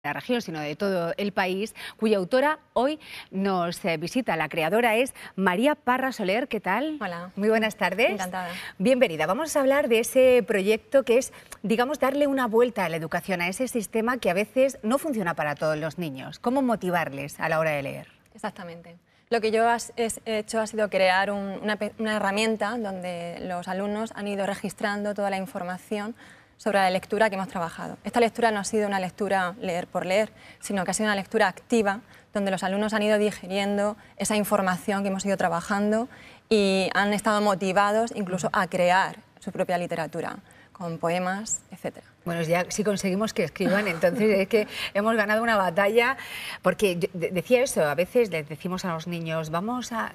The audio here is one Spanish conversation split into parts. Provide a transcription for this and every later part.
la región, sino de todo el país, cuya autora hoy nos visita. La creadora es María Parra Soler. ¿Qué tal? Hola. Muy buenas tardes. Encantada. Bienvenida. Vamos a hablar de ese proyecto que es, digamos, darle una vuelta a la educación, a ese sistema que a veces no funciona para todos los niños. ¿Cómo motivarles a la hora de leer? Exactamente. Lo que yo he hecho ha sido crear una herramienta donde los alumnos han ido registrando toda la información sobre la lectura que hemos trabajado. Esta lectura no ha sido una lectura leer por leer, sino que ha sido una lectura activa, donde los alumnos han ido digiriendo esa información que hemos ido trabajando y han estado motivados incluso a crear su propia literatura, con poemas, etc. Bueno, ya si conseguimos que escriban, entonces es que hemos ganado una batalla, porque decía eso, a veces les decimos a los niños,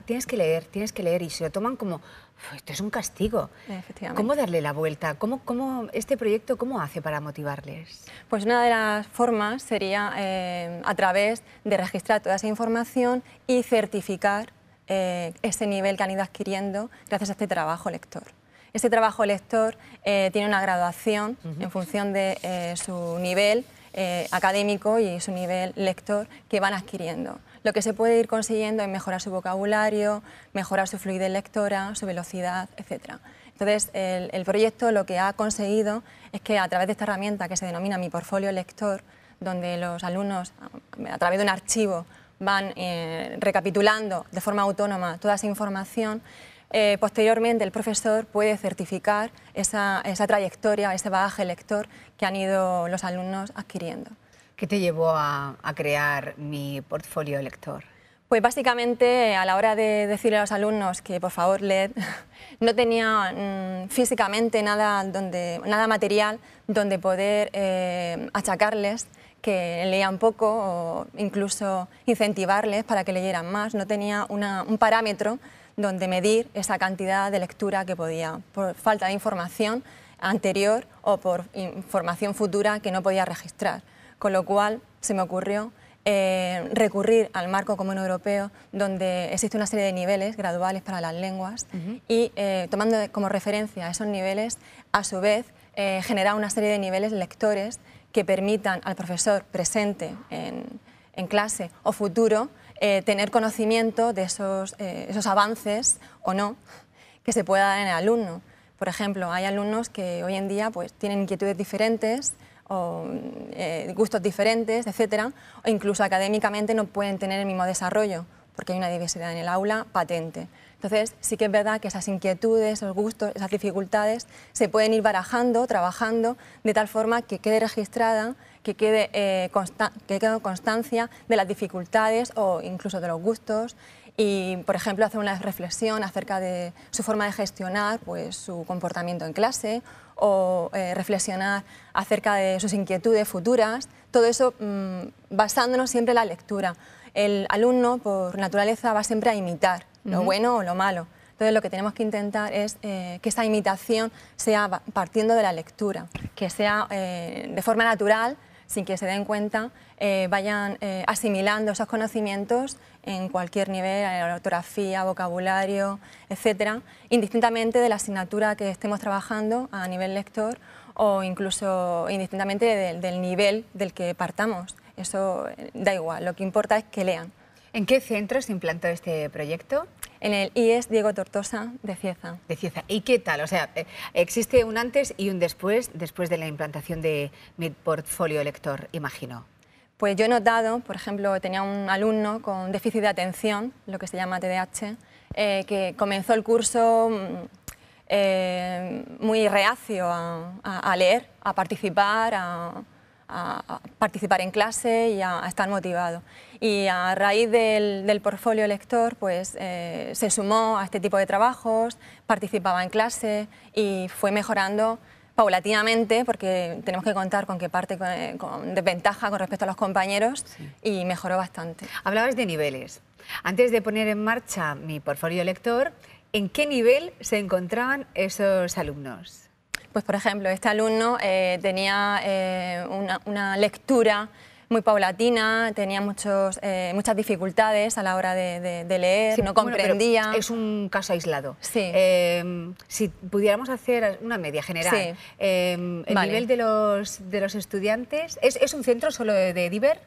tienes que leer, y se lo toman como, esto es un castigo. Efectivamente. ¿Cómo darle la vuelta? Este proyecto cómo hace para motivarles? Pues una de las formas sería a través de registrar toda esa información y certificar ese nivel que han ido adquiriendo gracias a este trabajo lector. Este trabajo lector tiene una graduación en función de su nivel académico y su nivel lector que van adquiriendo. Lo que se puede ir consiguiendo es mejorar su vocabulario, mejorar su fluidez lectora, su velocidad, etc. Entonces, el proyecto lo que ha conseguido es que a través de esta herramienta que se denomina Mi Portfolio Lector, donde los alumnos, a través de un archivo, van recapitulando de forma autónoma toda esa información, posteriormente el profesor puede certificar esa trayectoria, ese bagaje lector que han ido los alumnos adquiriendo. ¿Qué te llevó a crear Mi Portfolio Lector? Pues básicamente a la hora de decirle a los alumnos que por favor leed, no tenía físicamente nada material donde poder achacarles que leían poco o incluso incentivarles para que leyeran más. No tenía un parámetro donde medir esa cantidad de lectura que podía, por falta de información anterior o por información futura que no podía registrar. Con lo cual se me ocurrió recurrir al marco común europeo, donde existe una serie de niveles graduales para las lenguas y tomando como referencia esos niveles, a su vez generar una serie de niveles lectores que permitan al profesor presente en clase o futuro tener conocimiento de esos avances o no que se pueda dar en el alumno. Por ejemplo, hay alumnos que hoy en día pues, tienen inquietudes diferentes o gustos diferentes, etcétera, o incluso académicamente no pueden tener el mismo desarrollo porque hay una diversidad en el aula patente. Entonces, sí que es verdad que esas inquietudes, esos gustos, esas dificultades se pueden ir barajando, trabajando, de tal forma que quede registrada, que quede constancia de las dificultades o incluso de los gustos y, por ejemplo, hacer una reflexión acerca de su forma de gestionar pues, su comportamiento en clase o reflexionar acerca de sus inquietudes futuras, todo eso basándonos siempre en la lectura. El alumno, por naturaleza, va siempre a imitar lo bueno o lo malo. Entonces, lo que tenemos que intentar es que esa imitación sea partiendo de la lectura, que sea de forma natural, sin que se den cuenta, vayan asimilando esos conocimientos en cualquier nivel, ortografía, vocabulario, etcétera, indistintamente de la asignatura que estemos trabajando a nivel lector o incluso indistintamente del nivel del que partamos. Eso da igual, lo que importa es que lean. ¿En qué centro se implantó este proyecto? En el IES Diego Tortosa de Cieza. De Cieza. ¿Y qué tal? O sea, existe un antes y un después de la implantación de Mi Portfolio Lector, imagino. Pues yo he notado, por ejemplo, tenía un alumno con déficit de atención, lo que se llama TDAH, que comenzó el curso muy reacio a leer, a participar en clase y a estar motivado. Y a raíz del portfolio lector pues, se sumó a este tipo de trabajos, participaba en clase y fue mejorando paulatinamente, porque tenemos que contar con que parte con desventaja con respecto a los compañeros, sí. Y mejoró bastante. Hablabas de niveles. Antes de poner en marcha Mi Portfolio Lector, ¿en qué nivel se encontraban esos alumnos? Pues, por ejemplo, este alumno tenía una lectura muy paulatina, tenía muchas dificultades a la hora de leer, Sí, no bueno, comprendía. pero es un caso aislado. Sí. Si pudiéramos hacer una media general, Sí. el Vale. nivel de los estudiantes, ¿es un centro solo de Diver?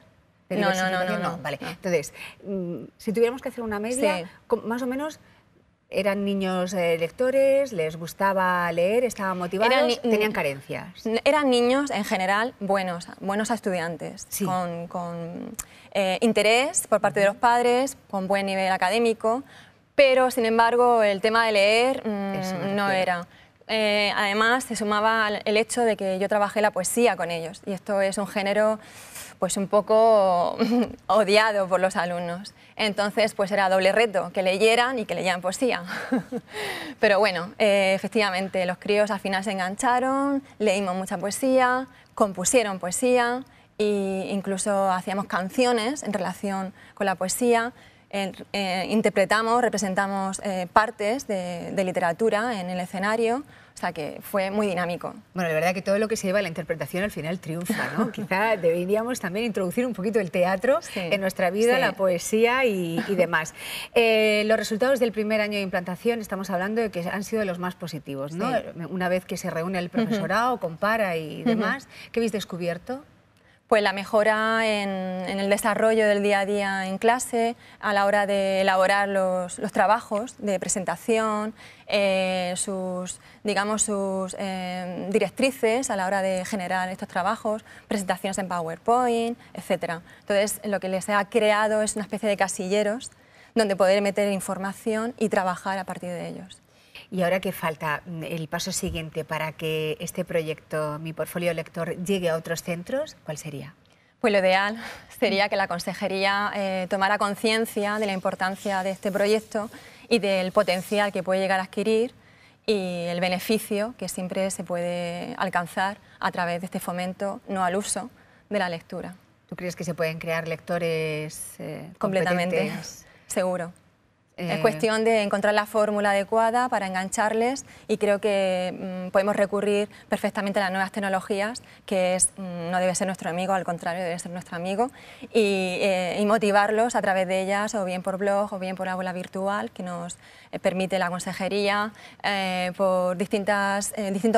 ¿De No, diversificación? no. Vale. No. Entonces, si tuviéramos que hacer una media, Sí. más o menos, ¿eran niños lectores? ¿Les gustaba leer? ¿Estaban motivados? ¿Tenían carencias? Eran niños en general buenos estudiantes, Sí. con interés por parte de los padres, con buen nivel académico, pero sin embargo el tema de leer Eso me no refiero. era. Además se sumaba el hecho de que yo trabajé la poesía con ellos y esto es un género pues un poco odiado por los alumnos. Entonces, pues era doble reto, que leyeran y que leyeran poesía. Pero bueno, efectivamente, los críos al final se engancharon, leímos mucha poesía, compusieron poesía e incluso hacíamos canciones en relación con la poesía. Interpretamos, representamos partes de literatura en el escenario, o sea que fue muy dinámico. Bueno, la verdad que todo lo que se lleva a la interpretación al final triunfa, ¿no? Quizá deberíamos también introducir un poquito el teatro en nuestra vida, sí. la poesía y demás. Los resultados del primer año de implantación estamos hablando de que han sido los más positivos, ¿no? Sí. Una vez que se reúne el profesorado, compara y demás, ¿qué habéis descubierto? Pues la mejora en el desarrollo del día a día en clase, a la hora de elaborar los trabajos de presentación, sus directrices a la hora de generar estos trabajos, presentaciones en PowerPoint, etc. Entonces, lo que les ha creado es una especie de casilleros donde poder meter información y trabajar a partir de ellos. ¿Y ahora qué falta? El paso siguiente para que este proyecto, Mi Portfolio Lector, llegue a otros centros, ¿cuál sería? Pues lo ideal sería que la consejería tomara conciencia de la importancia de este proyecto y del potencial que puede llegar a adquirir y el beneficio que siempre se puede alcanzar a través de este fomento no al uso de la lectura. ¿Tú crees que se pueden crear lectores completamente? Competentes? Seguro. Es cuestión de encontrar la fórmula adecuada para engancharles y creo que podemos recurrir perfectamente a las nuevas tecnologías, que no debe ser nuestro amigo, al contrario, debe ser nuestro amigo, y motivarlos a través de ellas, o bien por blog, o bien por aula virtual, que nos permite la consejería, por distintos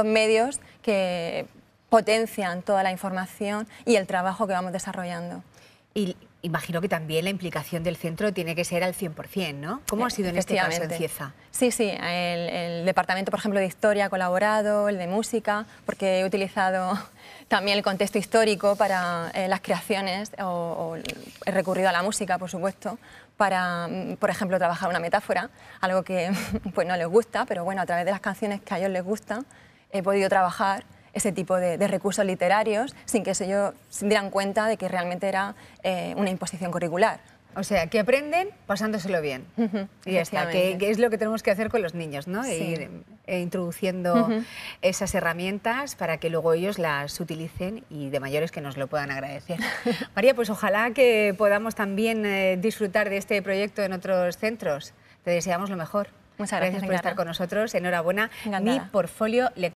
medios que potencian toda la información y el trabajo que vamos desarrollando. Y imagino que también la implicación del centro tiene que ser al 100%, ¿no? ¿Cómo ha sido en este caso en Cieza? Sí, el departamento, por ejemplo, de Historia ha colaborado, el de Música, porque he utilizado también el contexto histórico para las creaciones, o he recurrido a la música, por supuesto, para, por ejemplo, trabajar una metáfora, algo que pues no les gusta, pero bueno, a través de las canciones que a ellos les gustan, he podido trabajar ese tipo de recursos literarios sin que ellos se dieran cuenta de que realmente era una imposición curricular. O sea, que aprenden pasándoselo bien. Y ya está, que es lo que tenemos que hacer con los niños, ¿no? Sí. Ir introduciendo esas herramientas para que luego ellos las utilicen y de mayores que nos lo puedan agradecer. María, pues ojalá que podamos también disfrutar de este proyecto en otros centros. Te deseamos lo mejor. Muchas gracias por estar con nosotros. Enhorabuena. Encantada. Mi Portfolio Lector.